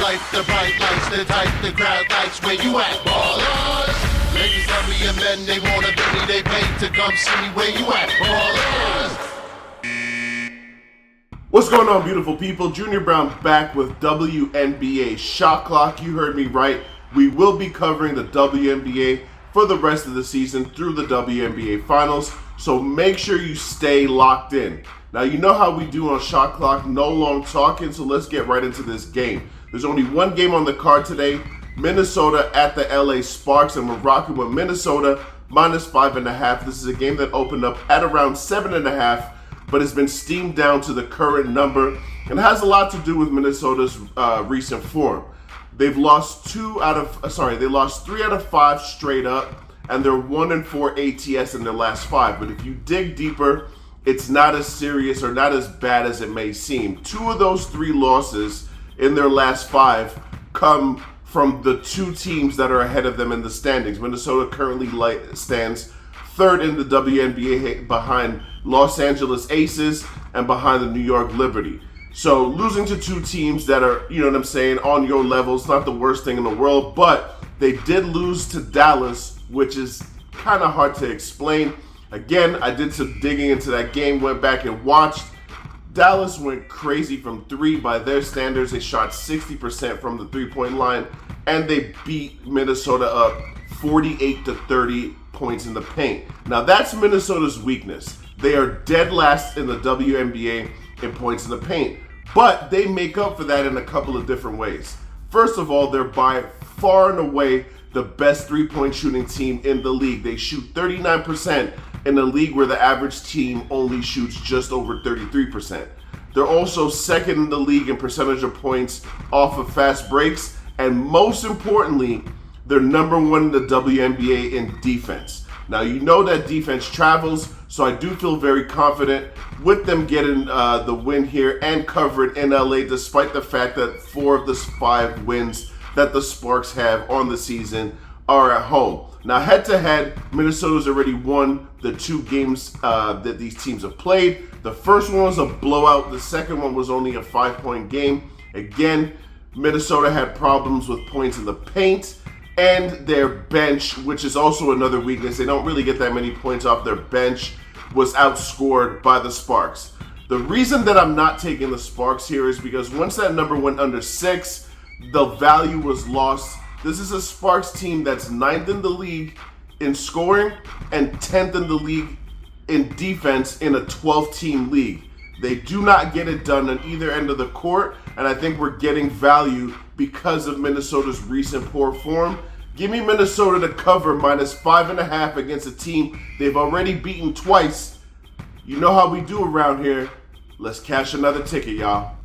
life, the bright lights, the type the crowd likes. Where you at, ballers? Ladies love me and men, they wanna be me, they pay to come see me. Where you at, ballers? What's going on, beautiful people? Junior Browne back with WNBA Shot Clock. You heard me right. We will be covering the WNBA for the rest of the season through the WNBA Finals, so make sure you stay locked in. Now, you know how we do on Shot Clock, no long talking, so let's get right into this game. There's only one game on the card today, Minnesota at the LA Sparks, and we're rocking with Minnesota minus 5.5. This is a game that opened up at around 7.5, but has been steamed down to the current number and has a lot to do with Minnesota's recent form. They've lost 3 out of 5 straight up, and they're 1-4 ATS in their last 5. But if you dig deeper, it's not as serious or not as bad as it may seem. 2 of those 3 losses in their last 5 come from the 2 teams that are ahead of them in the standings. Minnesota currently stands 3rd in the WNBA behind Los Angeles Aces and behind the New York Liberty. So losing to 2 teams that are, you know what I'm saying, on your level, it's not the worst thing in the world, but they did lose to Dallas, which is kind of hard to explain. Again, I did some digging into that game, went back and watched. Dallas went crazy from 3 by their standards. They shot 60% from the 3-point line, and they beat Minnesota up 48-30 points in the paint. Now, that's Minnesota's weakness. They are dead last in the WNBA in points in the paint, but they make up for that in a couple of different ways. First of all, they're by far and away the best 3-point shooting team in the league. They shoot 39% in a league where the average team only shoots just over 33%. They're also second in the league in percentage of points off of fast breaks, and most importantly, they're number 1 in the WNBA in defense. Now, you know that defense travels, so I do feel very confident with them getting the win here and covering in LA, despite the fact that 4 of the 5 wins that the Sparks have on the season are at home. Now, head-to-head, Minnesota's already won the 2 games that these teams have played. The first one was a blowout. The second one was only a 5-point game. Again, Minnesota had problems with points in the paint, and their bench, which is also another weakness. They don't really get that many points off their bench, was outscored by the Sparks. The reason that I'm not taking the Sparks here is because once that number went under 6, the value was lost. This is a Sparks team that's 9th in the league in scoring and 10th in the league in defense in a 12-team league. They do not get it done on either end of the court, and I think we're getting value because of Minnesota's recent poor form. Give me Minnesota to cover minus 5.5 against a team they've already beaten twice. You know how we do around here. Let's cash another ticket, y'all.